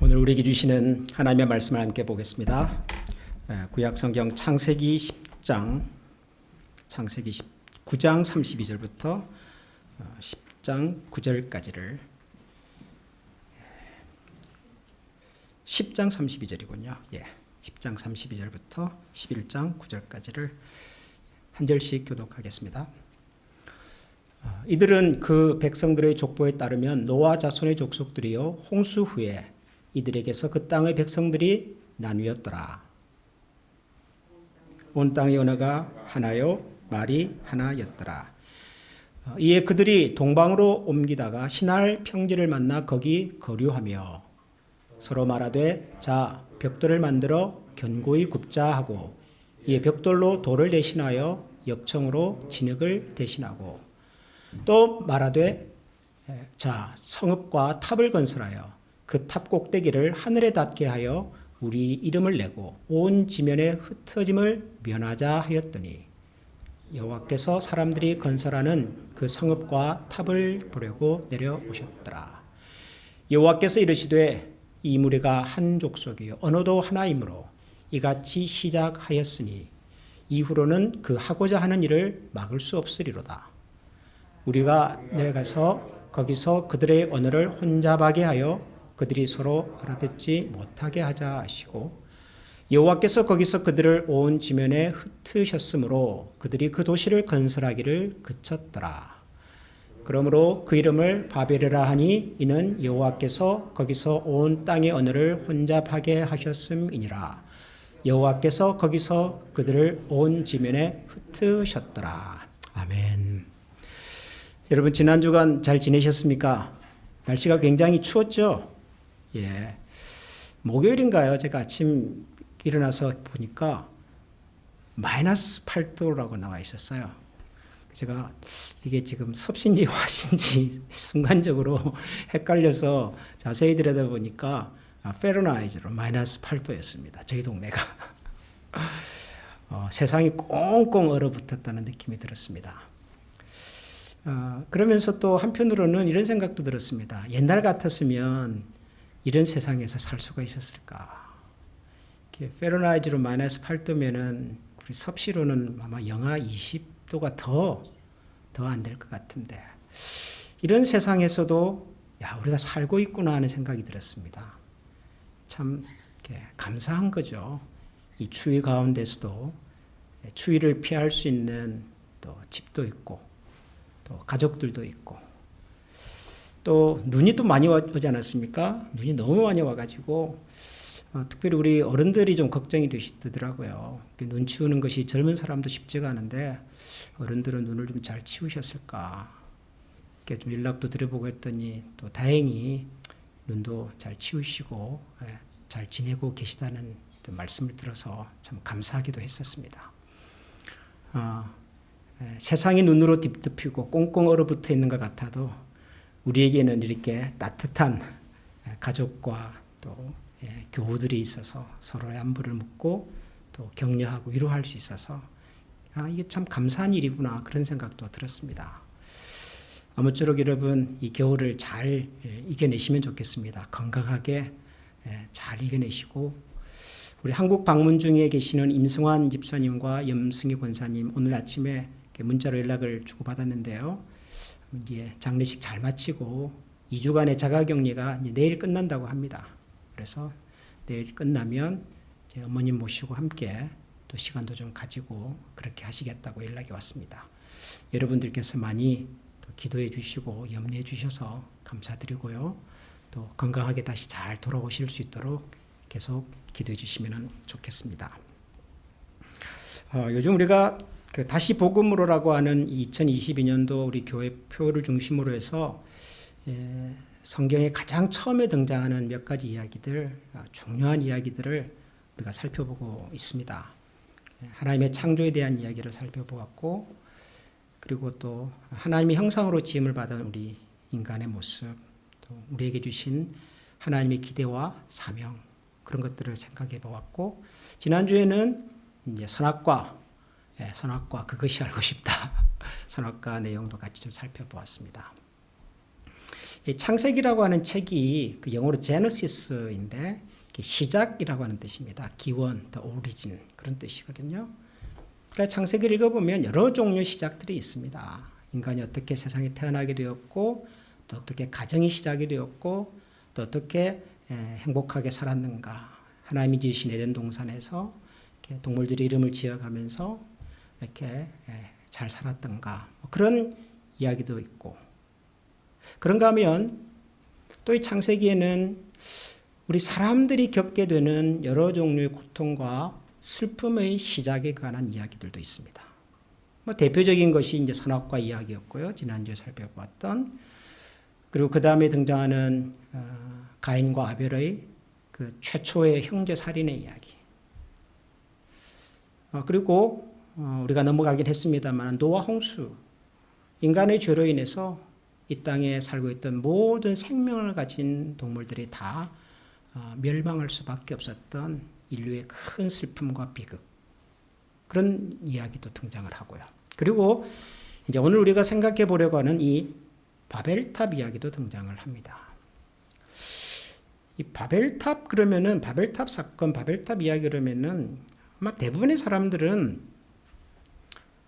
오늘 우리에게 주시는 하나님의 말씀을 함께 보겠습니다. 구약 성경 창세기 10장, 창세기 9장 32절부터 10장 9절까지를 10장 32절이군요. 10장 32절부터 11장 9절까지를 한 절씩 교독하겠습니다. 이들은 그 백성들의 족보에 따르면 노아 자손의 족속들이요 홍수 후에 이들에게서 그 땅의 백성들이 나뉘었더라. 온 땅의 언어가 하나요 말이 하나였더라. 이에 그들이 동방으로 옮기다가 신할 평지를 만나 거기 거류하며 서로 말하되 자 벽돌을 만들어 견고히 굽자 하고 이에 벽돌로 돌을 대신하여 역청으로 진흙을 대신하고 또 말하되 자 성읍과 탑을 건설하여 그 탑 꼭대기를 하늘에 닿게 하여 우리 이름을 내고 온 지면에 흩어짐을 면하자 하였더니 여호와께서 사람들이 건설하는 그 성읍과 탑을 보려고 내려오셨더라. 여호와께서 이르시되 이 무리가 한 족속이요 언어도 하나이므로 이같이 시작하였으니 이후로는 그 하고자 하는 일을 막을 수 없으리로다. 우리가 내려가서 거기서 그들의 언어를 혼잡하게 하여 그들이 서로 알아듣지 못하게 하자 하시고 여호와께서 거기서 그들을 온 지면에 흩으셨으므로 그들이 그 도시를 건설하기를 그쳤더라. 그러므로 그 이름을 바벨이라 하니 이는 여호와께서 거기서 온 땅의 언어를 혼잡하게 하셨음이니라. 여호와께서 거기서 그들을 온 지면에 흩으셨더라. 아멘. 여러분 지난 주간 잘 지내셨습니까? 날씨가 굉장히 추웠죠? 목요일인가요? 제가 아침 일어나서 보니까 마이너스 8도라고 나와 있었어요. 제가 이게 지금 섭씨인지 화씨인지 순간적으로 헷갈려서 자세히 들여다보니까 페르나이트로 마이너스 8도였습니다. 저희 동네가. 세상이 꽁꽁 얼어붙었다는 느낌이 들었습니다. 그러면서 또 한편으로는 이런 생각도 들었습니다. 옛날 같았으면 이런 세상에서 살 수가 있었을까? 페르나이트로 마이너스 8도면은 우리 섭씨로는 아마 영하 20도가 더 안 될 것 같은데 이런 세상에서도 우리가 살고 있구나 하는 생각이 들었습니다. 참 감사한 거죠. 이 추위 가운데서도 추위를 피할 수 있는 또 집도 있고 또 가족들도 있고 또 눈이 또 많이 오지 않았습니까? 눈이 너무 많이 와가지고 특별히 우리 어른들이 좀 걱정이 되시더라고요. 눈 치우는 것이 젊은 사람도 쉽지가 않은데 어른들은 눈을 좀 잘 치우셨을까? 이렇게 좀 연락도 드려보고 했더니 또 다행히 눈도 잘 치우시고 잘 지내고 계시다는 말씀을 들어서 참 감사하기도 했었습니다. 세상이 눈으로 딥덮이고 꽁꽁 얼어붙어 있는 것 같아도 우리에게는 이렇게 따뜻한 가족과 또 교우들이 있어서 서로의 안부를 묻고 또 격려하고 위로할 수 있어서 이게 참 감사한 일이구나 그런 생각도 들었습니다. 아무쪼록 여러분 이 겨울을 잘 이겨내시면 좋겠습니다. 건강하게 잘 이겨내시고 우리 한국 방문 중에 계시는 임승환 집사님과 염승희 권사님 오늘 아침에 문자로 연락을 주고받았는데요. 이제 장례식 잘 마치고 2주간의 자가격리가 내일 끝난다고 합니다. 그래서 내일 끝나면 제 어머님 모시고 함께 또 시간도 좀 가지고 그렇게 하시겠다고 연락이 왔습니다. 여러분들께서 많이 또 기도해 주시고 염려해 주셔서 감사드리고요. 또 건강하게 다시 잘 돌아오실 수 있도록 계속 기도해 주시면 좋겠습니다. 요즘 우리가 다시 복음으로라고 하는 2022년도 우리 교회 표를 중심으로 해서 성경에 가장 처음에 등장하는 몇 가지 이야기들, 중요한 이야기들을 우리가 살펴보고 있습니다. 하나님의 창조에 대한 이야기를 살펴보았고 그리고 또 하나님의 형상으로 지음을 받은 우리 인간의 모습, 또 우리에게 주신 하나님의 기대와 사명 그런 것들을 생각해 보았고 지난주에는 이제 선악과 그것이 알고 싶다. 선악과 내용도 같이 좀 살펴보았습니다. 이 창세기라고 하는 책이 그 영어로 제너시스인데 시작이라고 하는 뜻입니다. 기원, the origin 그런 뜻이거든요. 그러니까 창세기를 읽어보면 여러 종류의 시작들이 있습니다. 인간이 어떻게 세상에 태어나게 되었고 또 어떻게 가정이 시작이 되었고 또 어떻게 행복하게 살았는가. 하나님이 지으신 에덴 동산에서 이렇게 동물들이 이름을 지어가면서 이렇게 잘 살았던가. 그런 이야기도 있고. 그런가 하면 또 이 창세기에는 우리 사람들이 겪게 되는 여러 종류의 고통과 슬픔의 시작에 관한 이야기들도 있습니다. 뭐 대표적인 것이 이제 선악과 이야기였고요. 지난주에 살펴보았던. 그리고 그 다음에 등장하는 가인과 아벨의 그 최초의 형제 살인의 이야기. 그리고 우리가 넘어가긴 했습니다만 노아 홍수. 인간의 죄로 인해서 이 땅에 살고 있던 모든 생명을 가진 동물들이 다 멸망할 수밖에 없었던 인류의 큰 슬픔과 비극. 그런 이야기도 등장을 하고요. 그리고 이제 오늘 우리가 생각해 보려고 하는 이 바벨탑 이야기도 등장을 합니다. 이 바벨탑 그러면은 바벨탑 사건, 바벨탑 이야기 그러면은 아마 대부분의 사람들은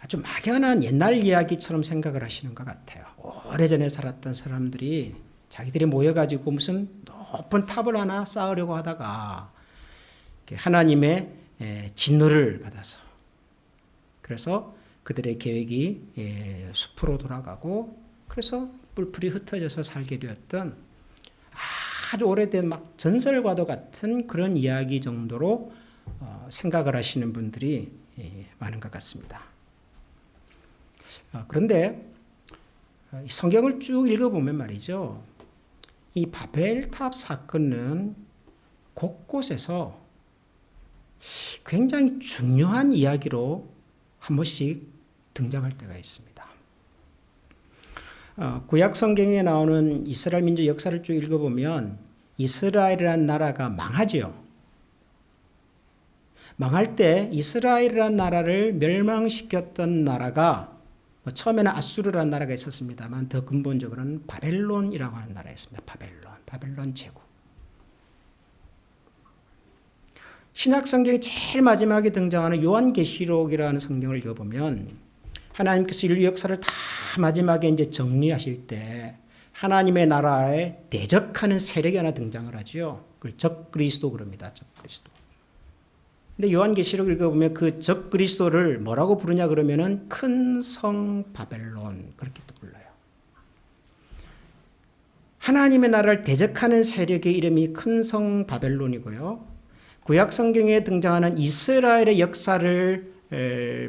아주 막연한 옛날 이야기처럼 생각을 하시는 것 같아요. 오래전에 살았던 사람들이 자기들이 모여가지고 무슨 높은 탑을 하나 쌓으려고 하다가 하나님의 진노를 받아서 그래서 그들의 계획이 숲으로 돌아가고 그래서 뿔풀이 흩어져서 살게 되었던 아주 오래된 막 전설과도 같은 그런 이야기 정도로 생각을 하시는 분들이 많은 것 같습니다. 그런데 성경을 쭉 읽어보면 말이죠. 이 바벨탑 사건은 곳곳에서 굉장히 중요한 이야기로 한 번씩 등장할 때가 있습니다. 구약 성경에 나오는 이스라엘 민족 역사를 쭉 읽어보면 이스라엘이라는 나라가 망하죠. 망할 때 이스라엘이라는 나라를 멸망시켰던 나라가 처음에는 아수르라는 나라가 있었습니다만 더 근본적으로는 바벨론이라고 하는 나라였습니다. 바벨론 제국. 신약 성경의 제일 마지막에 등장하는 요한계시록이라는 성경을 읽어보면 하나님께서 인류 역사를 다 마지막에 이제 정리하실 때 하나님의 나라에 대적하는 세력이 하나 등장을 하죠. 그걸 적그리스도 그럽니다. 적그리스도. 근데 요한계시록 읽어보면 그 적그리스도를 뭐라고 부르냐 그러면은 큰 성 바벨론 그렇게 또 불러요. 하나님의 나라를 대적하는 세력의 이름이 큰 성 바벨론이고요. 구약 성경에 등장하는 이스라엘의 역사를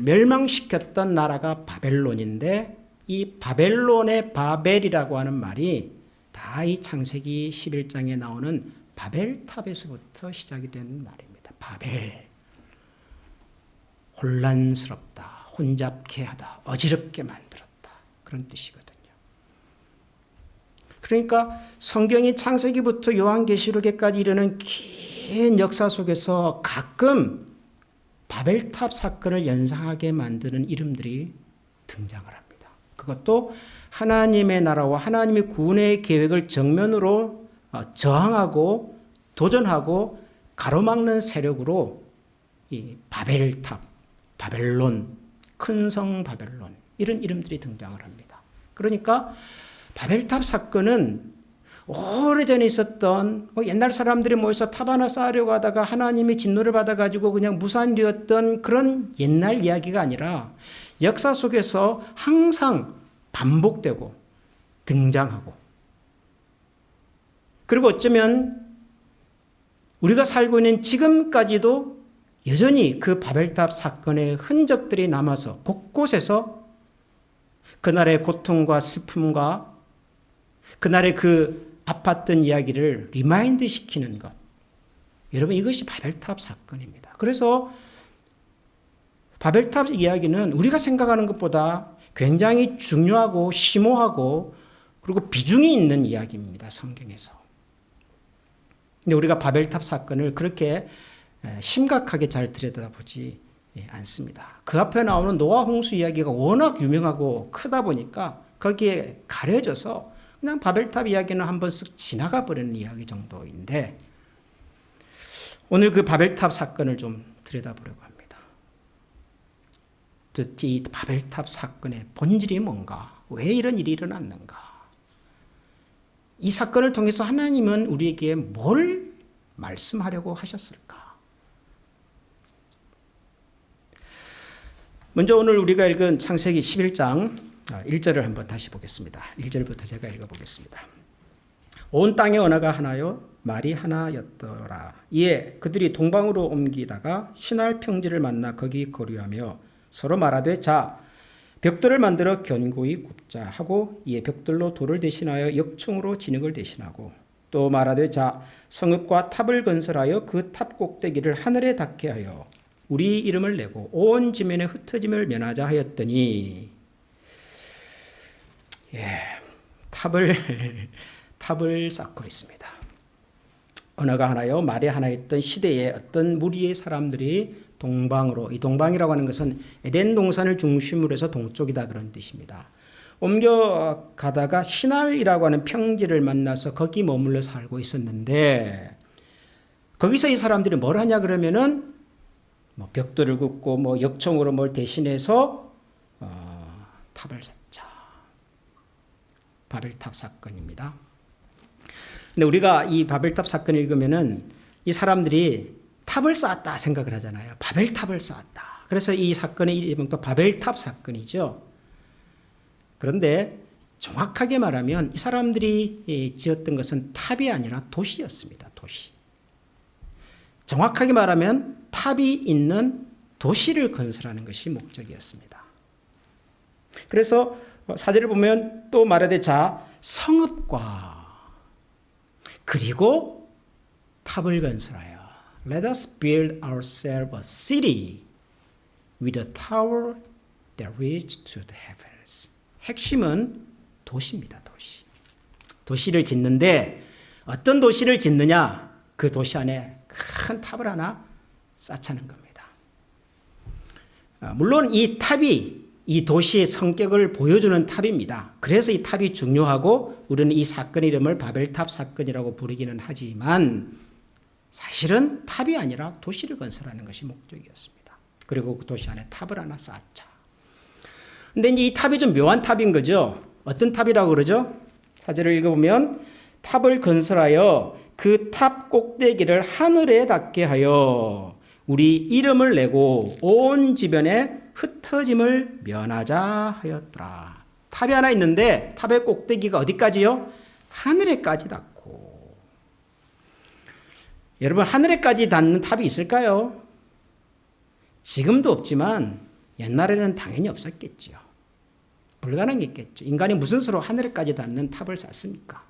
멸망시켰던 나라가 바벨론인데 이 바벨론의 바벨이라고 하는 말이 다 이 창세기 11장에 나오는 바벨탑에서부터 시작이 된 말입니다. 바벨. 혼란스럽다, 혼잡케 하다, 어지럽게 만들었다. 그런 뜻이거든요. 그러니까 성경이 창세기부터 요한계시록에까지 이르는 긴 역사 속에서 가끔 바벨탑 사건을 연상하게 만드는 이름들이 등장을 합니다. 그것도 하나님의 나라와 하나님의 구원의 계획을 정면으로 저항하고 도전하고 가로막는 세력으로 이 바벨탑, 바벨론, 큰 성 바벨론 이런 이름들이 등장을 합니다. 그러니까 바벨탑 사건은 오래전에 있었던 옛날 사람들이 모여서 탑 하나 쌓으려고 하다가 하나님의 진노를 받아가지고 그냥 무산되었던 그런 옛날 이야기가 아니라 역사 속에서 항상 반복되고 등장하고 그리고 어쩌면 우리가 살고 있는 지금까지도 여전히 그 바벨탑 사건의 흔적들이 남아서 곳곳에서 그날의 고통과 슬픔과 그날의 그 아팠던 이야기를 리마인드 시키는 것. 여러분 이것이 바벨탑 사건입니다. 그래서 바벨탑 이야기는 우리가 생각하는 것보다 굉장히 중요하고 심오하고 그리고 비중이 있는 이야기입니다. 성경에서. 근데 우리가 바벨탑 사건을 그렇게 심각하게 잘 들여다보지 않습니다. 그 앞에 나오는 노아 홍수 이야기가 워낙 유명하고 크다 보니까 거기에 가려져서 그냥 바벨탑 이야기는 한번 쓱 지나가 버리는 이야기 정도인데 오늘 그 바벨탑 사건을 좀 들여다보려고 합니다. 도대체 이 바벨탑 사건의 본질이 뭔가? 왜 이런 일이 일어났는가? 이 사건을 통해서 하나님은 우리에게 뭘 말씀하려고 하셨을까? 먼저 오늘 우리가 읽은 창세기 11장 1절을 한번 다시 보겠습니다. 1절부터 제가 읽어보겠습니다. 온 땅의 언어가 하나요 말이 하나였더라. 이에 그들이 동방으로 옮기다가 신할 평지를 만나 거기 거류하며 서로 말하되 자 벽돌을 만들어 견고히 굽자 하고 이에 벽돌로 돌을 대신하여 역청으로 진흙을 대신하고 또 말하되 자 성읍과 탑을 건설하여 그 탑 꼭대기를 하늘에 닿게 하여 우리 이름을 내고 온 지면에 흩어짐을 면하자 하였더니 탑을 쌓고 있습니다. 언어가 하나요 말이 하나였던 시대에 어떤 무리의 사람들이 동방으로, 이 동방이라고 하는 것은 에덴 동산을 중심으로 해서 동쪽이다 그런 뜻입니다. 옮겨가다가 신할이라고 하는 평지를 만나서 거기 머물러 살고 있었는데 거기서 이 사람들이 뭘 하냐 그러면은 뭐 벽돌을 긋고 뭐 역청으로 뭘 대신해서 탑을 쌓자. 바벨탑 사건입니다. 근데 우리가 이 바벨탑 사건을 읽으면은 이 사람들이 탑을 쌓았다 생각을 하잖아요. 바벨탑을 쌓았다. 그래서 이 사건의 이름은 또 바벨탑 사건이죠. 그런데 정확하게 말하면 이 사람들이 지었던 것은 탑이 아니라 도시였습니다. 도시. 정확하게 말하면 탑이 있는 도시를 건설하는 것이 목적이었습니다. 그래서 사절을 보면 또 말하되 자 성읍과 그리고 탑을 건설하여 Let us build ourselves a city with a tower that reaches to the heavens. 핵심은 도시입니다. 도시. 도시를 짓는데 어떤 도시를 짓느냐? 그 도시 안에 큰 탑을 하나 쌓자는 겁니다. 물론 이 탑이 이 도시의 성격을 보여주는 탑입니다. 그래서 이 탑이 중요하고 우리는 이 사건의 이름을 바벨탑 사건이라고 부르기는 하지만 사실은 탑이 아니라 도시를 건설하는 것이 목적이었습니다. 그리고 그 도시 안에 탑을 하나 쌓자. 근데 이제 이 탑이 좀 묘한 탑인 거죠. 어떤 탑이라고 그러죠? 사절을 읽어보면 탑을 건설하여 그 탑 꼭대기를 하늘에 닿게 하여 우리 이름을 내고 온 지변에 흩어짐을 면하자 하였더라. 탑이 하나 있는데 탑의 꼭대기가 어디까지요? 하늘에까지 닿고. 여러분 하늘에까지 닿는 탑이 있을까요? 지금도 없지만 옛날에는 당연히 없었겠죠. 불가능했겠죠. 인간이 무슨 수로 하늘에까지 닿는 탑을 쌓습니까?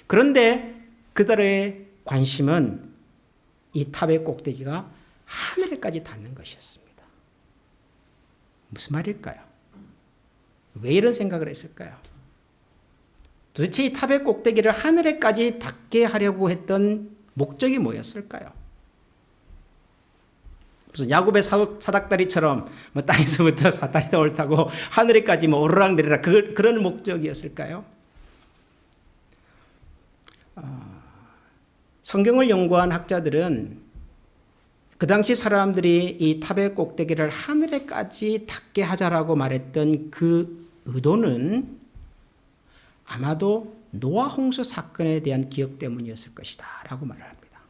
그런데 그들의 관심은 이 탑의 꼭대기가 하늘에까지 닿는 것이었습니다. 무슨 말일까요? 왜 이런 생각을 했을까요? 도대체 이 탑의 꼭대기를 하늘에까지 닿게 하려고 했던 목적이 뭐였을까요? 무슨 야곱의 사닥다리처럼 뭐 땅에서부터 사다리도 옳다고 하늘에까지 뭐 오르락내리락 그런 목적이었을까요? 성경을 연구한 학자들은 그 당시 사람들이 이 탑의 꼭대기를 하늘에까지 닿게 하자라고 말했던 그 의도는 아마도 노아 홍수 사건에 대한 기억 때문이었을 것이다 라고 말을 합니다.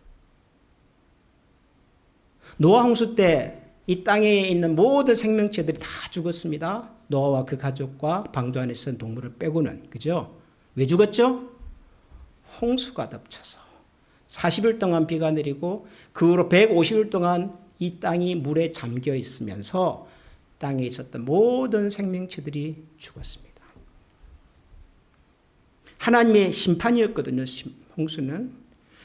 노아 홍수 때 이 땅에 있는 모든 생명체들이 다 죽었습니다. 노아와 그 가족과 방주 안에 있던 동물을 빼고는. 그죠? 왜 죽었죠? 홍수가 덮쳐서 40일 동안 비가 내리고 그 후로 150일 동안 이 땅이 물에 잠겨 있으면서 땅에 있었던 모든 생명체들이 죽었습니다. 하나님의 심판이었거든요. 홍수는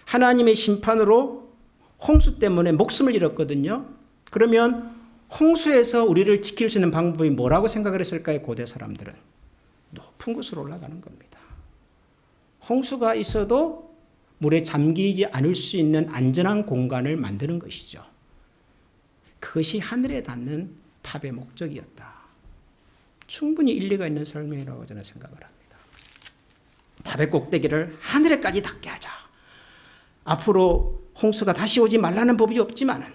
하나님의 심판으로 홍수 때문에 목숨을 잃었거든요. 그러면 홍수에서 우리를 지킬 수 있는 방법이 뭐라고 생각을 했을까요? 고대 사람들은 높은 곳으로 올라가는 겁니다. 홍수가 있어도 물에 잠기지 않을 수 있는 안전한 공간을 만드는 것이죠. 그것이 하늘에 닿는 탑의 목적이었다. 충분히 일리가 있는 설명이라고 저는 생각을 합니다. 탑의 꼭대기를 하늘에까지 닿게 하자. 앞으로 홍수가 다시 오지 말라는 법이 없지만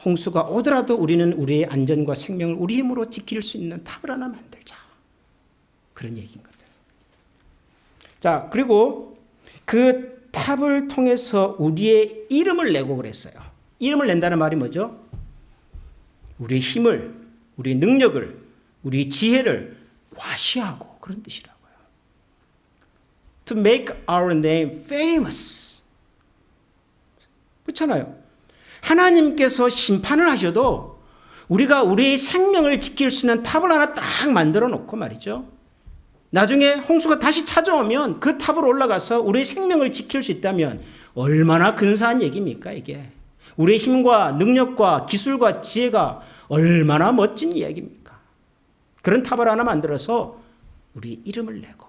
홍수가 오더라도 우리는 우리의 안전과 생명을 우리 힘으로 지킬 수 있는 탑을 하나 만들자. 그런 얘기인 거죠. 자, 그리고 그 탑을 통해서 우리의 이름을 내고 그랬어요. 이름을 낸다는 말이 뭐죠? 우리의 힘을, 우리의 능력을, 우리의 지혜를 과시하고 그런 뜻이라고요. To make our name famous. 그렇잖아요. 하나님께서 심판을 하셔도 우리가 우리의 생명을 지킬 수 있는 탑을 하나 딱 만들어 놓고 말이죠. 나중에 홍수가 다시 찾아오면 그 탑으로 올라가서 우리의 생명을 지킬 수 있다면 얼마나 근사한 얘기입니까, 이게. 우리의 힘과 능력과 기술과 지혜가 얼마나 멋진 이야기입니까. 그런 탑을 하나 만들어서 우리 이름을 내고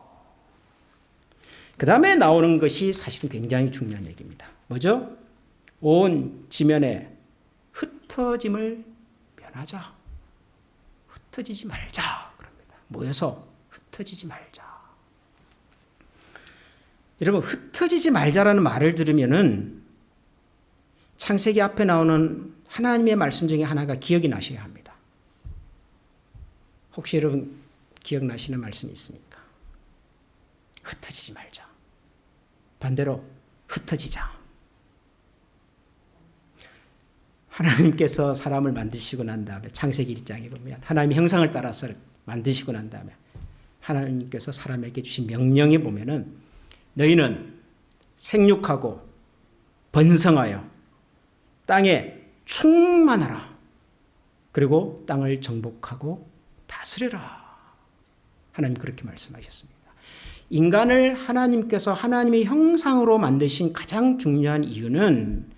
그 다음에 나오는 것이 사실은 굉장히 중요한 얘기입니다. 뭐죠? 온 지면에 흩어짐을 면하자. 흩어지지 말자. 그럽니다. 모여서 흩어지지 말자. 여러분, 흩어지지 말자라는 말을 들으면은 창세기 앞에 나오는 하나님의 말씀 중에 하나가 기억이 나셔야 합니다. 혹시 여러분 기억나시는 말씀이 있습니까? 흩어지지 말자. 반대로 흩어지자. 하나님께서 사람을 만드시고 난 다음에 창세기 1장에 보면 하나님의 형상을 따라서 만드시고 난 다음에 하나님께서 사람에게 주신 명령에 보면은 너희는 생육하고 번성하여 땅에 충만하라. 그리고 땅을 정복하고 다스려라. 하나님 그렇게 말씀하셨습니다. 인간을 하나님께서 하나님의 형상으로 만드신 가장 중요한 이유는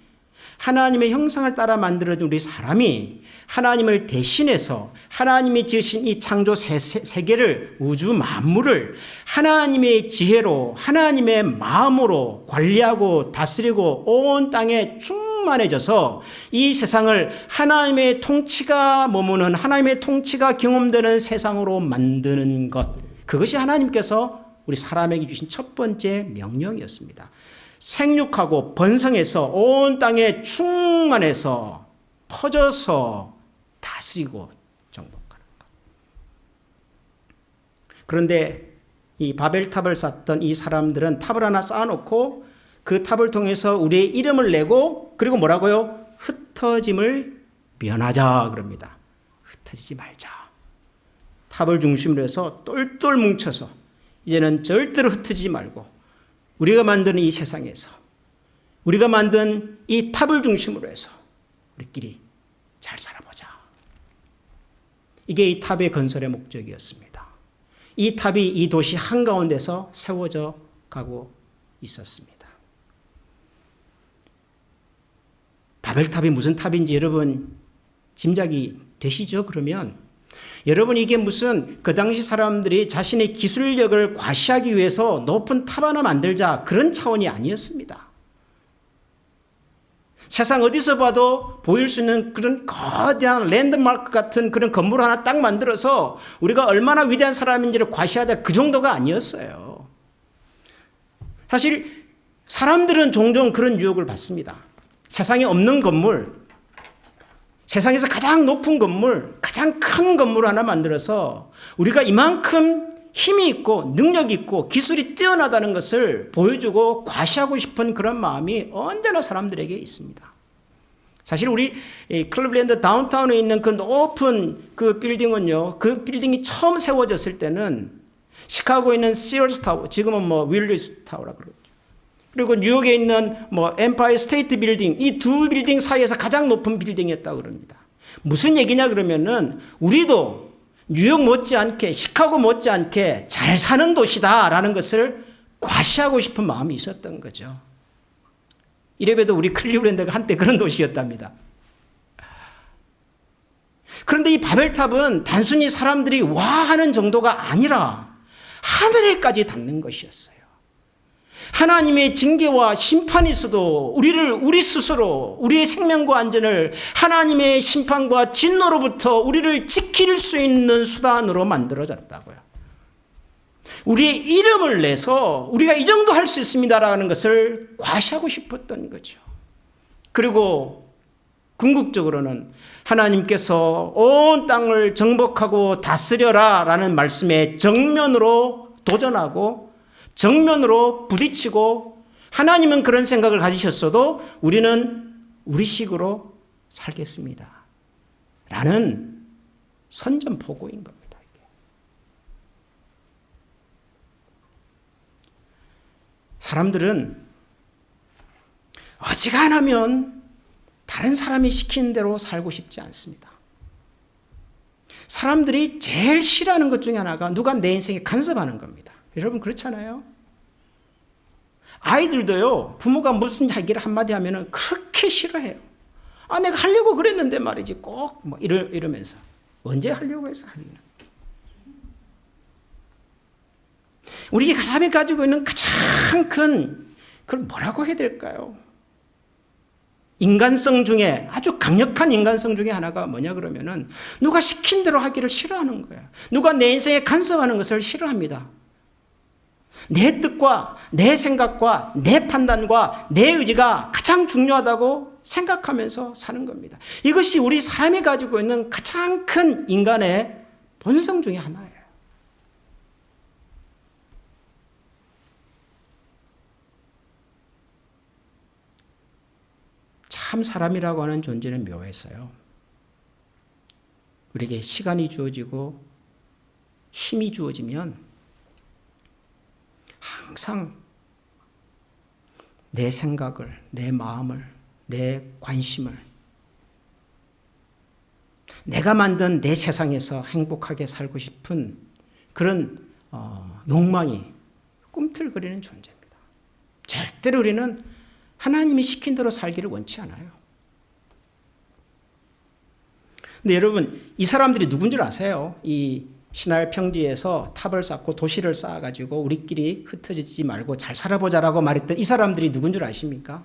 하나님의 형상을 따라 만들어진 우리 사람이 하나님을 대신해서 하나님이 지으신 이 창조 세계를, 우주 만물을 하나님의 지혜로, 하나님의 마음으로 관리하고 다스리고 온 땅에 충만해져서 이 세상을 하나님의 통치가 머무는, 하나님의 통치가 경험되는 세상으로 만드는 것. 그것이 하나님께서 우리 사람에게 주신 첫 번째 명령이었습니다. 생육하고 번성해서 온 땅에 충만해서 퍼져서 다스리고 정복하는 것. 그런데 이 바벨탑을 쌓던 이 사람들은 탑을 하나 쌓아놓고 그 탑을 통해서 우리의 이름을 내고 그리고 뭐라고요? 흩어짐을 면하자 그럽니다. 흩어지지 말자. 탑을 중심으로 해서 똘똘 뭉쳐서 이제는 절대로 흩어지지 말고 우리가 만드는 이 세상에서 우리가 만든 이 탑을 중심으로 해서 우리끼리 잘 살아보자. 이게 이 탑의 건설의 목적이었습니다. 이 탑이 이 도시 한가운데서 세워져 가고 있었습니다. 바벨탑이 무슨 탑인지 여러분 짐작이 되시죠? 그러면 여러분 이게 무슨 그 당시 사람들이 자신의 기술력을 과시하기 위해서 높은 탑 하나 만들자 그런 차원이 아니었습니다. 세상 어디서 봐도 보일 수 있는 그런 거대한 랜드마크 같은 그런 건물 하나 딱 만들어서 우리가 얼마나 위대한 사람인지를 과시하자 그 정도가 아니었어요. 사실 사람들은 종종 그런 유혹을 받습니다. 세상에 없는 건물, 세상에서 가장 높은 건물, 가장 큰 건물 하나 만들어서 우리가 이만큼 힘이 있고 능력이 있고 기술이 뛰어나다는 것을 보여주고 과시하고 싶은 그런 마음이 언제나 사람들에게 있습니다. 사실 우리 클리블랜드 다운타운에 있는 그 높은 그 빌딩은요, 그 빌딩이 처음 세워졌을 때는 시카고에 있는 시어스 타워, 지금은 뭐 윌리스 타워라 그러죠. 그리고 뉴욕에 있는 뭐 엠파이어 스테이트 빌딩, 이 두 빌딩 사이에서 가장 높은 빌딩이었다고 그럽니다. 무슨 얘기냐 그러면은 우리도 뉴욕 못지않게 시카고 못지않게 잘 사는 도시다라는 것을 과시하고 싶은 마음이 있었던 거죠. 이래봬도 우리 클리블랜드가 한때 그런 도시였답니다. 그런데 이 바벨탑은 단순히 사람들이 와 하는 정도가 아니라 하늘에까지 닿는 것이었어요. 하나님의 징계와 심판이 있어도 우리 스스로 우리의 생명과 안전을 하나님의 심판과 진노로부터 우리를 지킬 수 있는 수단으로 만들어졌다고요. 우리의 이름을 내서 우리가 이 정도 할 수 있습니다라는 것을 과시하고 싶었던 거죠. 그리고 궁극적으로는 하나님께서 온 땅을 정복하고 다스려라 라는 말씀에 정면으로 도전하고 정면으로 부딪히고, 하나님은 그런 생각을 가지셨어도 우리는 우리식으로 살겠습니다 라는 선전포고인 겁니다. 사람들은 어지간하면 다른 사람이 시키는 대로 살고 싶지 않습니다. 사람들이 제일 싫어하는 것 중에 하나가 누가 내 인생에 간섭하는 겁니다. 여러분 그렇잖아요? 아이들도요, 부모가 무슨 얘기를 한마디 하면 그렇게 싫어해요. 아, 내가 하려고 그랬는데 말이지, 꼭 뭐 이러면서. 언제 하려고 해서 하기는. 우리 사람이 가지고 있는 가장 큰, 그걸 뭐라고 해야 될까요? 인간성 중에, 아주 강력한 인간성 중에 하나가 뭐냐 그러면은, 누가 시킨 대로 하기를 싫어하는 거예요. 누가 내 인생에 간섭하는 것을 싫어합니다. 내 뜻과 내 생각과 내 판단과 내 의지가 가장 중요하다고 생각하면서 사는 겁니다. 이것이 우리 사람이 가지고 있는 가장 큰 인간의 본성 중에 하나예요. 참 사람이라고 하는 존재는 묘했어요. 우리에게 시간이 주어지고 힘이 주어지면 항상 내 생각을, 내 마음을, 내 관심을 내가 만든 내 세상에서 행복하게 살고 싶은 그런 욕망이 꿈틀거리는 존재입니다. 절대로 우리는 하나님이 시킨 대로 살기를 원치 않아요. 근데 여러분, 이 사람들이 누군 줄 아세요? 이 신할 평지에서 탑을 쌓고 도시를 쌓아가지고 우리끼리 흩어지지 말고 잘 살아보자라고 말했던 이 사람들이 누군 줄 아십니까?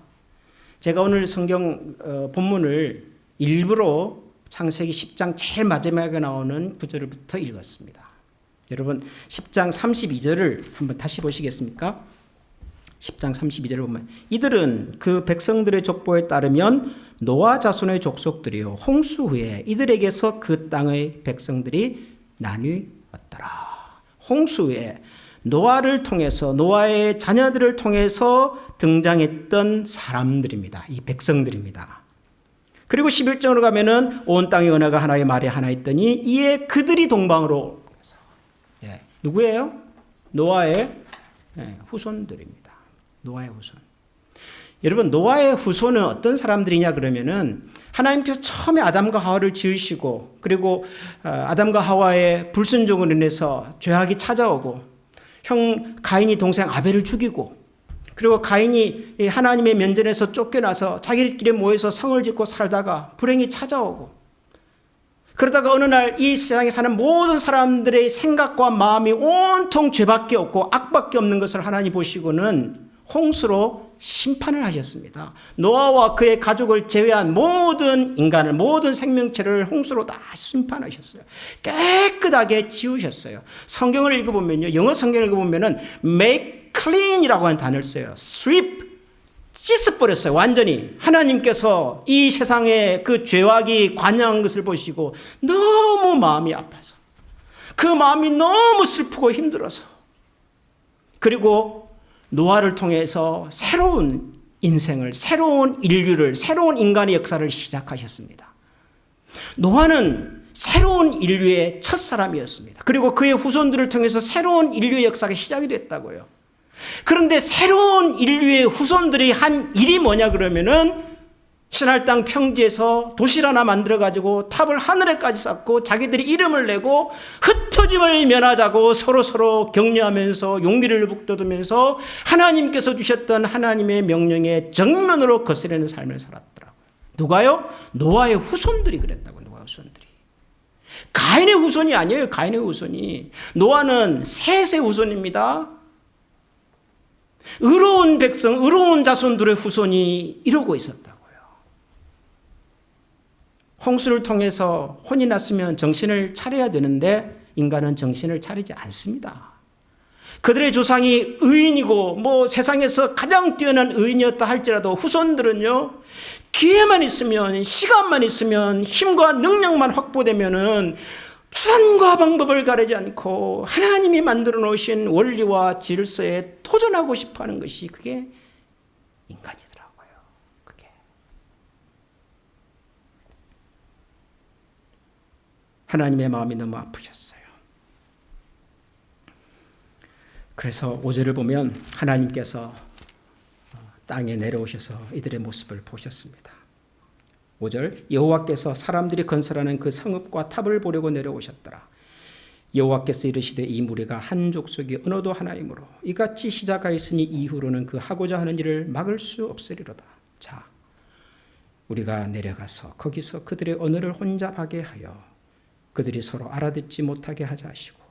제가 오늘 성경 본문을 일부러 창세기 10장 제일 마지막에 나오는 구절부터 읽었습니다. 여러분 10장 32절을 한번 다시 보시겠습니까? 10장 32절을 보면, 이들은 그 백성들의 족보에 따르면 노아 자손의 족속들이요 홍수 후에 이들에게서 그 땅의 백성들이 나뉘었더라. 홍수 후에 노아를 통해서, 노아의 자녀들을 통해서 등장했던 사람들입니다. 이 백성들입니다. 그리고 11절로 가면은 온 땅의 언어가 하나의 말이 하나 있더니 이에 그들이 동방으로. 누구예요? 노아의 후손들입니다. 노아의 후손. 여러분, 노아의 후손은 어떤 사람들이냐 그러면은, 하나님께서 처음에 아담과 하와를 지으시고, 그리고 아담과 하와의 불순종으로 인해서 죄악이 찾아오고, 형 가인이 동생 아벨을 죽이고, 그리고 가인이 하나님의 면전에서 쫓겨나서 자기들끼리 모여서 성을 짓고 살다가 불행이 찾아오고, 그러다가 어느 날 이 세상에 사는 모든 사람들의 생각과 마음이 온통 죄밖에 없고 악밖에 없는 것을 하나님 보시고는 홍수로 심판을 하셨습니다. 노아와 그의 가족을 제외한 모든 인간을, 모든 생명체를 홍수로 다 심판하셨어요. 깨끗하게 지우셨어요. 성경을 읽어보면요, 영어 성경을 읽어보면은 make clean이라고 하는 단어를 써요. sweep, 씻어버렸어요. 완전히. 하나님께서 이 세상에 그 죄악이 관영한 것을 보시고 너무 마음이 아파서, 그 마음이 너무 슬프고 힘들어서, 그리고 노아를 통해서 새로운 인생을, 새로운 인류를, 새로운 인간의 역사를 시작하셨습니다. 노아는 새로운 인류의 첫 사람이었습니다. 그리고 그의 후손들을 통해서 새로운 인류의 역사가 시작이 됐다고요. 그런데 새로운 인류의 후손들이 한 일이 뭐냐 그러면은, 신할 땅 평지에서 도시를 하나 만들어가지고 탑을 하늘에까지 쌓고 자기들이 이름을 내고 흩어짐을 면하자고 서로 격려하면서 용기를 북돋으면서 하나님께서 주셨던 하나님의 명령에 정면으로 거스르는 삶을 살았더라고요. 누가요? 노아의 후손들이 그랬다고. 노아의 후손들이. 가인의 후손이 아니에요. 가인의 후손이. 노아는 셋의 후손입니다. 의로운 백성, 의로운 자손들의 후손이 이러고 있었다고요. 홍수를 통해서 혼이 났으면 정신을 차려야 되는데 인간은 정신을 차리지 않습니다. 그들의 조상이 의인이고 뭐 세상에서 가장 뛰어난 의인이었다 할지라도 후손들은요, 기회만 있으면, 시간만 있으면, 힘과 능력만 확보되면은 수단과 방법을 가리지 않고 하나님이 만들어 놓으신 원리와 질서에 도전하고 싶어 하는 것이 그게 인간이더라고요. 그게. 하나님의 마음이 너무 아프셨어요. 그래서 5절을 보면 하나님께서 땅에 내려오셔서 이들의 모습을 보셨습니다. 5절, 여호와께서 사람들이 건설하는 그 성읍과 탑을 보려고 내려오셨더라. 여호와께서 이르시되 이 무리가 한 족속이 언어도 하나이므로 이같이 시작하였으니 이후로는 그 하고자 하는 일을 막을 수 없으리로다. 자, 우리가 내려가서 거기서 그들의 언어를 혼잡하게 하여 그들이 서로 알아듣지 못하게 하자 하시고,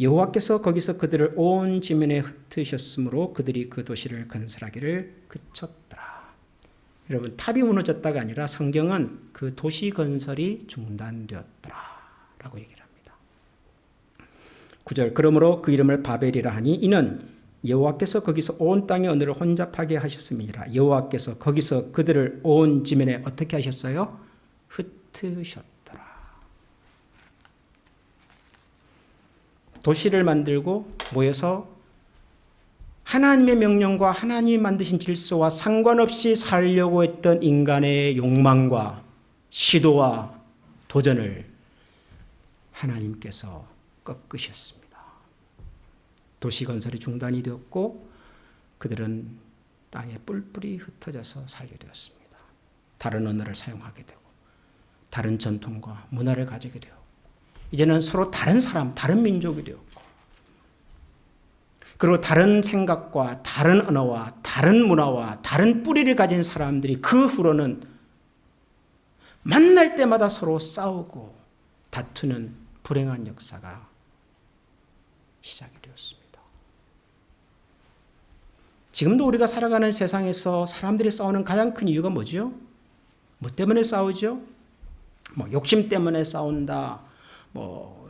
여호와께서 거기서 그들을 온 지면에 흩으셨으므로 그들이 그 도시를 건설하기를 그쳤더라. 여러분, 탑이 무너졌다가 아니라 성경은 그 도시 건설이 중단되었더라 라고 얘기를 합니다. 9절, 그러므로 그 이름을 바벨이라 하니 이는 여호와께서 거기서 온 땅의 언어를 혼잡하게 하셨음이니라. 여호와께서 거기서 그들을 온 지면에 어떻게 하셨어요? 흩으셨더라. 도시를 만들고 모여서 하나님의 명령과 하나님이 만드신 질서와 상관없이 살려고 했던 인간의 욕망과 시도와 도전을 하나님께서 꺾으셨습니다. 도시 건설이 중단이 되었고 그들은 땅에 뿔뿔이 흩어져서 살게 되었습니다. 다른 언어를 사용하게 되고 다른 전통과 문화를 가지게 되고 이제는 서로 다른 사람, 다른 민족이 되었고 그리고 다른 생각과 다른 언어와 다른 문화와 다른 뿌리를 가진 사람들이 그 후로는 만날 때마다 서로 싸우고 다투는 불행한 역사가 시작이 되었습니다. 지금도 우리가 살아가는 세상에서 사람들이 싸우는 가장 큰 이유가 뭐죠? 뭐 때문에 싸우죠? 뭐 욕심 때문에 싸운다.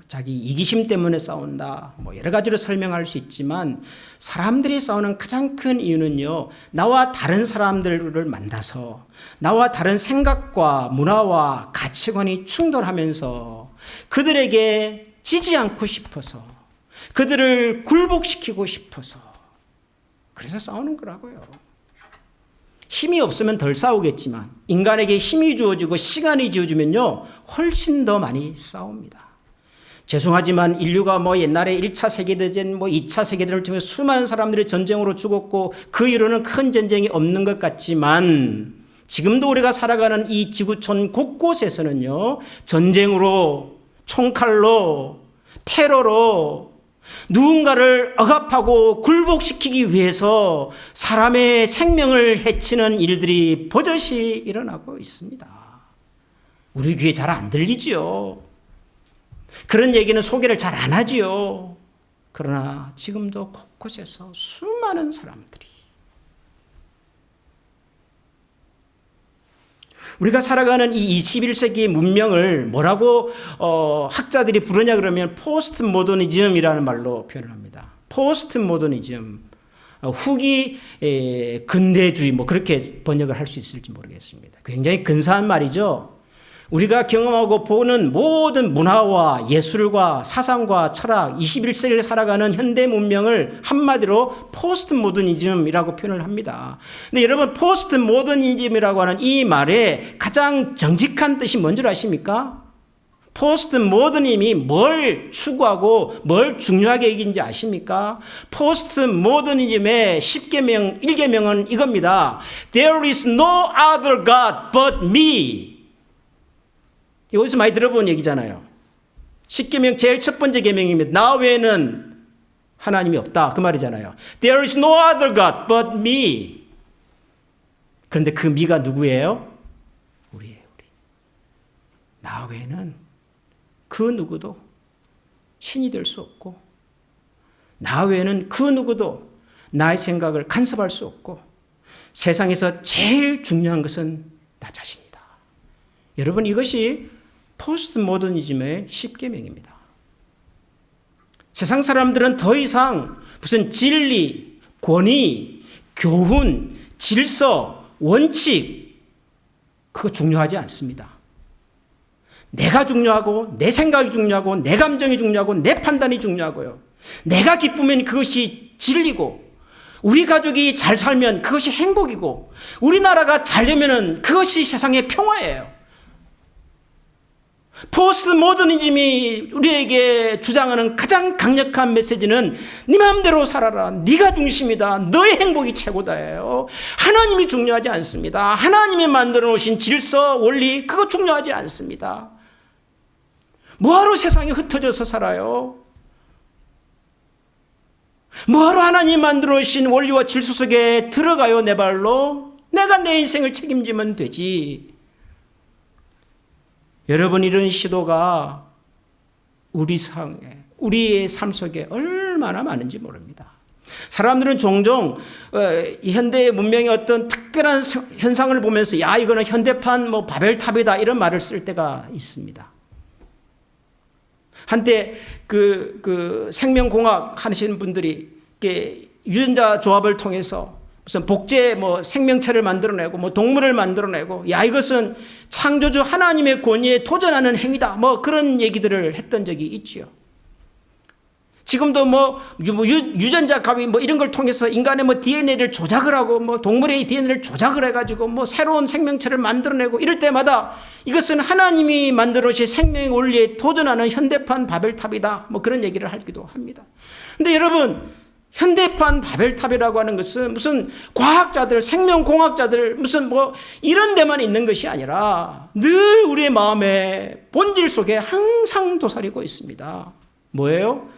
자기 이기심 때문에 싸운다. 여러 가지로 설명할 수 있지만 사람들이 싸우는 가장 큰 이유는요, 나와 다른 사람들을 만나서 나와 다른 생각과 문화와 가치관이 충돌하면서 그들에게 지지 않고 싶어서 그들을 굴복시키고 싶어서 그래서 싸우는 거라고요. 힘이 없으면 덜 싸우겠지만 인간에게 힘이 주어지고 시간이 주어지면요 훨씬 더 많이 싸웁니다. 죄송하지만 인류가 옛날에 1차 세계대전, 2차 세계대전을 통해 수많은 사람들이 전쟁으로 죽었고 그 이후로는 큰 전쟁이 없는 것 같지만 지금도 우리가 살아가는 이 지구촌 곳곳에서는요 전쟁으로, 총칼로, 테러로 누군가를 억압하고 굴복시키기 위해서 사람의 생명을 해치는 일들이 버젓이 일어나고 있습니다. 우리 귀에 잘 안 들리지요. 그런 얘기는 소개를 잘 안 하지요. 그러나 지금도 곳곳에서 수많은 사람들이 우리가 살아가는 이 21세기 문명을 뭐라고 학자들이 부르냐 그러면 포스트 모더니즘이라는 말로 표현을 합니다. 포스트 모더니즘, 후기 근대주의 그렇게 번역을 할 수 있을지 모르겠습니다. 굉장히 근사한 말이죠. 우리가 경험하고 보는 모든 문화와 예술과 사상과 철학, 21세기를 살아가는 현대 문명을 한마디로 포스트 모더니즘이라고 표현을 합니다. 근데 여러분, 포스트 모더니즘이라고 하는 이 말의 가장 정직한 뜻이 뭔지 아십니까? 포스트 모더니즘이 뭘 추구하고 뭘 중요하게 여기는지 아십니까? 포스트 모더니즘의 10계명, 1계명은 이겁니다. There is no other God but me. 여기서 많이 들어본 얘기잖아요. 10계명 제일 첫 번째 계명입니다. 나 외에는 하나님이 없다. 그 말이잖아요. There is no other God but me. 그런데 그 me가 누구예요? 우리예요. 우리. 나 외에는 그 누구도 신이 될 수 없고 나 외에는 그 누구도 나의 생각을 간섭할 수 없고 세상에서 제일 중요한 것은 나 자신이다. 여러분, 이것이 포스트 모더니즘의 10계명입니다. 세상 사람들은 더 이상 무슨 진리, 권위, 교훈, 질서, 원칙 그거 중요하지 않습니다. 내가 중요하고 내 생각이 중요하고 내 감정이 중요하고 내 판단이 중요하고요. 내가 기쁘면 그것이 진리고 우리 가족이 잘 살면 그것이 행복이고 우리나라가 잘 되면 그것이 세상의 평화예요. 포스트 모더니즘이 우리에게 주장하는 가장 강력한 메시지는 네 마음대로 살아라. 네가 중심이다. 너의 행복이 최고다예요. 하나님이 중요하지 않습니다. 하나님이 만들어 놓으신 질서, 원리 그거 중요하지 않습니다. 뭐하러 세상에 흩어져서 살아요? 뭐하러 하나님 만들어 놓으신 원리와 질서 속에 들어가요? 내 발로? 내가 내 인생을 책임지면 되지. 여러분, 이런 시도가 우리의 삶 속에 얼마나 많은지 모릅니다. 사람들은 종종 현대 문명의 어떤 특별한 현상을 보면서 야, 이거는 현대판 바벨탑이다 이런 말을 쓸 때가 있습니다. 한때 그 생명공학 하시는 분들이 유전자 조합을 통해서 무슨 복제 생명체를 만들어내고 동물을 만들어내고 야, 이것은 창조주 하나님의 권위에 도전하는 행위다 그런 얘기들을 했던 적이 있지요. 지금도 유전자 가위 이런 걸 통해서 인간의 DNA를 조작을 하고 동물의 DNA를 조작을 해가지고 새로운 생명체를 만들어내고 이럴 때마다 이것은 하나님이 만들어 놓으신 생명의 원리에 도전하는 현대판 바벨탑이다 그런 얘기를 하기도 합니다. 근데 여러분, 현대판 바벨탑이라고 하는 것은 무슨 과학자들, 생명공학자들 무슨 이런 데만 있는 것이 아니라 늘 우리의 마음의 본질 속에 항상 도사리고 있습니다. 뭐예요?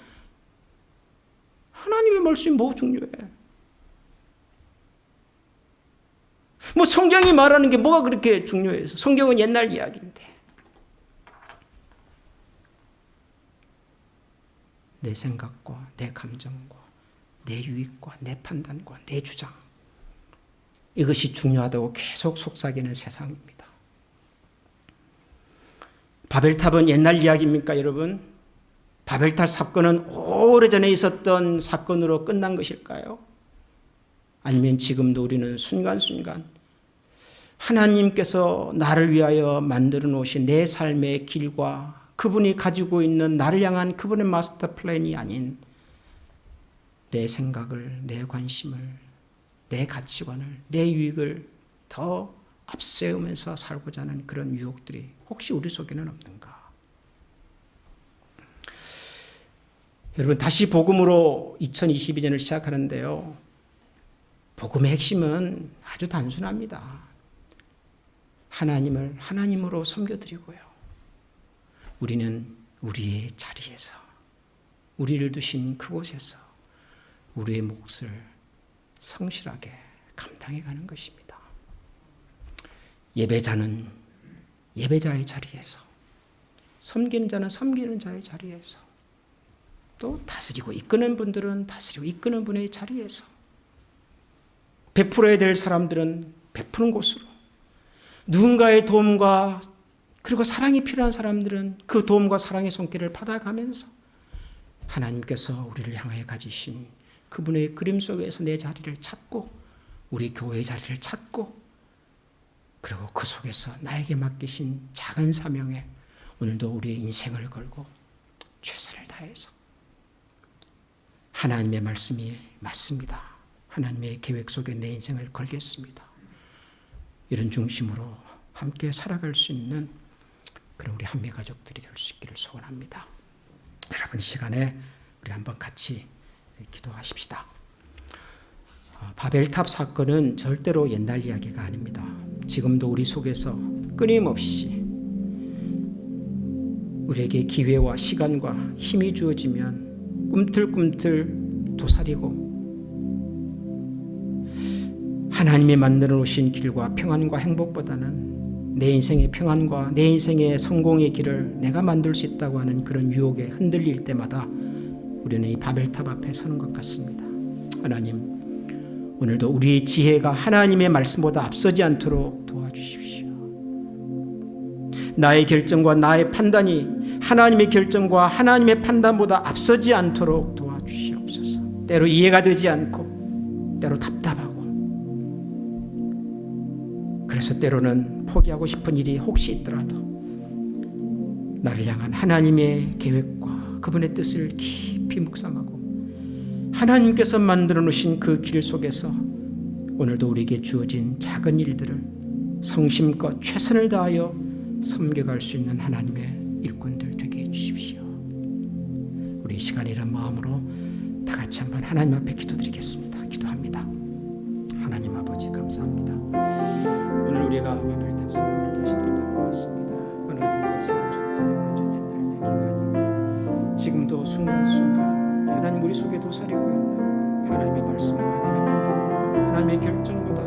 하나님의 말씀이 중요해? 성경이 말하는 게 뭐가 그렇게 중요해서? 성경은 옛날 이야기인데. 내 생각과 내 감정과 내 유익과 내 판단과 내 주장, 이것이 중요하다고 계속 속삭이는 세상입니다. 바벨탑은 옛날 이야기입니까, 여러분? 바벨탑 사건은 오래전에 있었던 사건으로 끝난 것일까요? 아니면 지금도 우리는 순간순간 하나님께서 나를 위하여 만들어 놓으신 내 삶의 길과 그분이 가지고 있는 나를 향한 그분의 마스터 플랜이 아닌 내 생각을, 내 관심을, 내 가치관을, 내 유익을 더 앞세우면서 살고자 하는 그런 유혹들이 혹시 우리 속에는 없는가? 여러분, 다시 복음으로 2022년을 시작하는데요. 복음의 핵심은 아주 단순합니다. 하나님을 하나님으로 섬겨드리고요. 우리는 우리의 자리에서, 우리를 두신 그곳에서 우리의 몫을 성실하게 감당해가는 것입니다. 예배자는 예배자의 자리에서, 섬기는 자는 섬기는 자의 자리에서, 또 다스리고 이끄는 분들은 다스리고 이끄는 분의 자리에서, 베풀어야 될 사람들은 베푸는 곳으로, 누군가의 도움과 그리고 사랑이 필요한 사람들은 그 도움과 사랑의 손길을 받아가면서 하나님께서 우리를 향하여 가지신 그분의 그림 속에서 내 자리를 찾고, 우리 교회의 자리를 찾고, 그리고 그 속에서 나에게 맡기신 작은 사명에 오늘도 우리의 인생을 걸고 최선을 다해서 하나님의 말씀이 맞습니다. 하나님의 계획 속에 내 인생을 걸겠습니다. 이런 중심으로 함께 살아갈 수 있는 그런 우리 한미 가족들이 될 수 있기를 소원합니다. 여러분, 이 시간에 우리 한번 같이 기도하십시다. 바벨탑 사건은 절대로 옛날 이야기가 아닙니다. 지금도 우리 속에서 끊임없이 우리에게 기회와 시간과 힘이 주어지면 꿈틀꿈틀 도사리고 하나님이 만들어 놓으신 길과 평안과 행복보다는 내 인생의 평안과 내 인생의 성공의 길을 내가 만들 수 있다고 하는 그런 유혹에 흔들릴 때마다 우리는 이 바벨탑 앞에 서는 것 같습니다. 하나님, 오늘도 우리의 지혜가 하나님의 말씀보다 앞서지 않도록 도와주십시오. 나의 결정과 나의 판단이 하나님의 결정과 하나님의 판단보다 앞서지 않도록 도와주시옵소서. 때로 이해가 되지 않고 때로 답답하고 그래서 때로는 포기하고 싶은 일이 혹시 있더라도 나를 향한 하나님의 계획과 그분의 뜻을 깊이 묵상하고 하나님께서 만들어 놓으신 그 길 속에서 오늘도 우리에게 주어진 작은 일들을 성심껏 최선을 다하여 섬겨갈 수 있는 하나님의 일꾼들 되게 해주십시오. 우리 이 시간에 이런 마음으로 다 같이 한번 하나님 앞에 기도드리겠습니다. 기도합니다. 하나님 아버지 감사합니다. 오늘 우리가 바벨탑 사건을 다시 들여다보았습니다. 하나님의 성전대로 완전 옛날 얘기가 아니고 지금도 순간순간 하나님 우리 속에 도사리고 있는 하나님의 말씀과 하나님의 판단과 하나님의 결정보다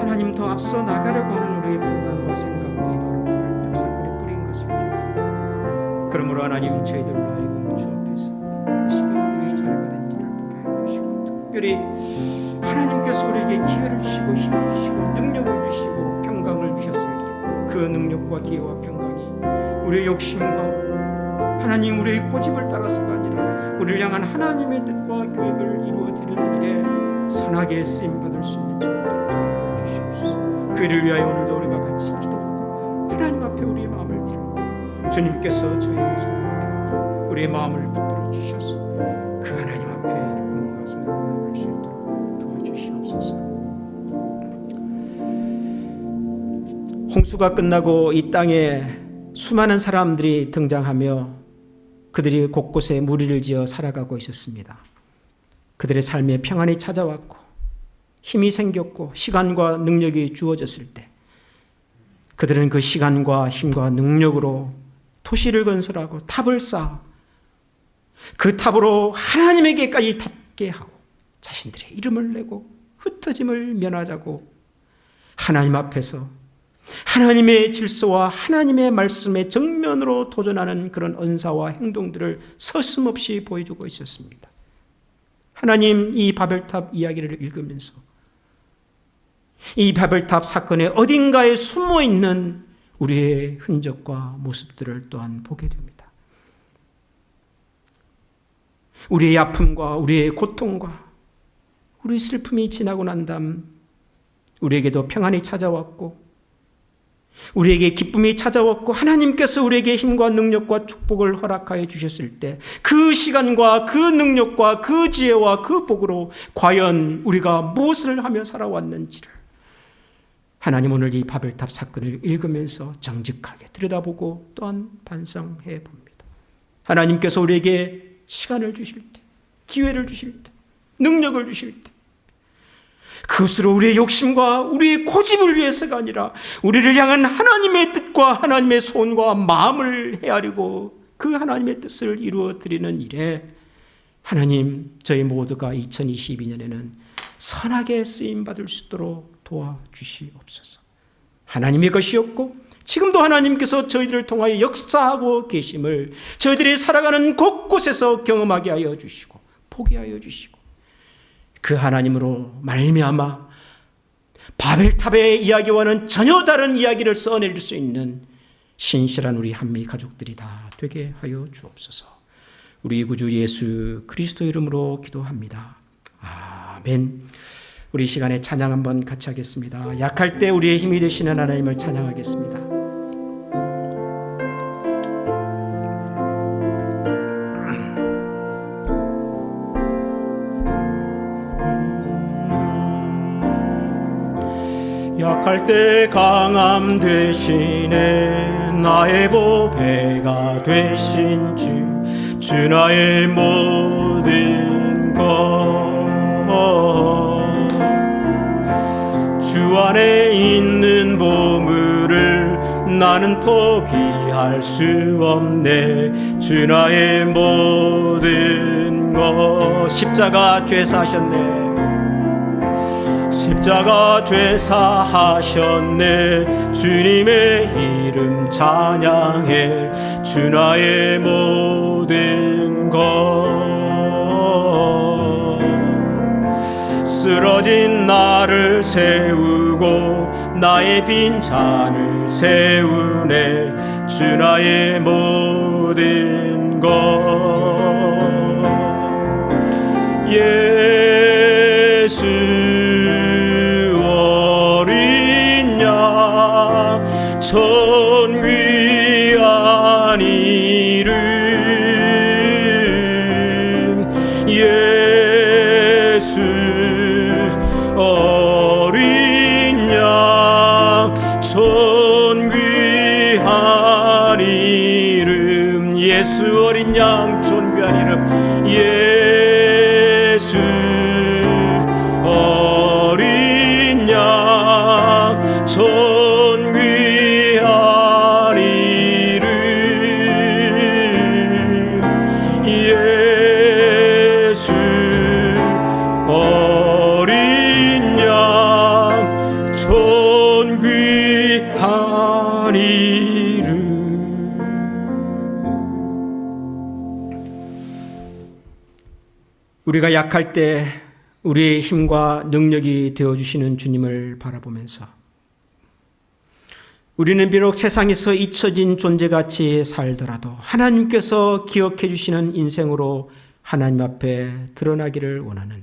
하나님 더 앞서 나가려고 하는 우리의 판단과 생각들이 바로 바벨탑 사건의 뿌리인 것을 기억합니다. 그러므로 하나님 저희들로 하여금 주 앞에서 다시금 우리 자녀가 된지를 보게 해주시고 특별히 하나님께서 우리에게 기회를 주시고 힘을 주시고 능력을 주시고 평강을 주셨을 때 그 능력과 기회와 평강이 우리의 욕심과 하나님 우리의 고집을 따라서가 아니라 우리를 향한 하나님의 뜻과 계획을 이루어드리는 일에 선하게 쓰임받을 수 있는 저희들이 되게 하여 주시옵소서. 그를 위하여 오늘도 우리가 같이 기도하고 하나님 앞에 우리의 마음을 드립니다. 주님께서 저희의 손을 우리의 마음을 붙들어 주셔서 그 하나님 앞에 기쁨과 손으로 나갈 수 있도록 도와주시옵소서. 홍수가 끝나고 이 땅에 수많은 사람들이 등장하며 그들이 곳곳에 무리를 지어 살아가고 있었습니다. 그들의 삶에 평안이 찾아왔고 힘이 생겼고 시간과 능력이 주어졌을 때 그들은 그 시간과 힘과 능력으로 도시를 건설하고 탑을 쌓아 그 탑으로 하나님에게까지 닿게 하고 자신들의 이름을 내고 흩어짐을 면하자고 하나님 앞에서 하나님의 질서와 하나님의 말씀에 정면으로 도전하는 그런 언사와 행동들을 서슴없이 보여주고 있었습니다. 하나님 이 바벨탑 이야기를 읽으면서 이 바벨탑 사건의 어딘가에 숨어있는 우리의 흔적과 모습들을 또한 보게 됩니다. 우리의 아픔과 우리의 고통과 우리의 슬픔이 지나고 난 다음 우리에게도 평안이 찾아왔고 우리에게 기쁨이 찾아왔고 하나님께서 우리에게 힘과 능력과 축복을 허락하여 주셨을 때 그 시간과 그 능력과 그 지혜와 그 복으로 과연 우리가 무엇을 하며 살아왔는지를 하나님 오늘 이 바벨탑 사건을 읽으면서 정직하게 들여다보고 또한 반성해 봅니다. 하나님께서 우리에게 시간을 주실 때, 기회를 주실 때, 능력을 주실 때 그것으로 우리의 욕심과 우리의 고집을 위해서가 아니라 우리를 향한 하나님의 뜻과 하나님의 소원과 마음을 헤아리고 그 하나님의 뜻을 이루어드리는 일에 하나님 저희 모두가 2022년에는 선하게 쓰임받을 수 있도록 도와주시옵소서. 하나님의 것이었고 지금도 하나님께서 저희들을 통하여 역사하고 계심을 저희들이 살아가는 곳곳에서 경험하게 하여 주시고 보게 하여 주시고 그 하나님으로 말미암아 바벨탑의 이야기와는 전혀 다른 이야기를 써낼 수 있는 신실한 우리 한미 가족들이 다 되게 하여 주옵소서. 우리 구주 예수 그리스도 이름으로 기도합니다. 아멘. 우리 시간에 찬양 한번 같이 하겠습니다. 약할 때 우리의 힘이 되시는 하나님을 찬양하겠습니다. 약할 때 강함 되시네 나의 보배가 되신 주 나의 모든 것 주 안에 있는 보물을 나는 포기할 수 없네 주 나의 모든 것 십자가 죄사하셨네 십자가 죄사하셨네 주님의 이름 찬양해 주 나의 모든 것 쓰러진 나를 세우고 나의 빈 잔을 세우네 주 나의 모든 것 예수 어린 양 전 귀한 이름 예수 어린 양 전 귀한 이름 예수 어린 양 전 귀한 이름 예수 어린 양 전 귀한 이름 예수 어린 양 전 귀한 이름. 우리가 약할 때 우리의 힘과 능력이 되어주시는 주님을 바라보면서 우리는 비록 세상에서 잊혀진 존재같이 살더라도 하나님께서 기억해 주시는 인생으로 하나님 앞에 드러나기를 원하는,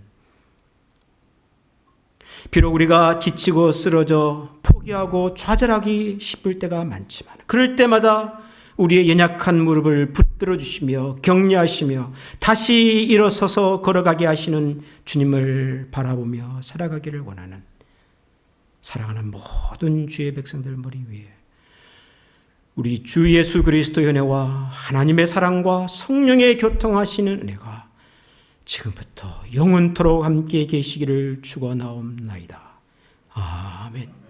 비록 우리가 지치고 쓰러져 포기하고 좌절하기 싶을 때가 많지만 그럴 때마다 우리의 연약한 무릎을 붙들어 주시며 격려하시며 다시 일어서서 걸어가게 하시는 주님을 바라보며 살아가기를 원하는 사랑하는 모든 주의 백성들 머리 위에 우리 주 예수 그리스도의 은혜와 하나님의 사랑과 성령의 교통하시는 은혜가 지금부터 영원토록 함께 계시기를 축원하옵나이다. 아멘.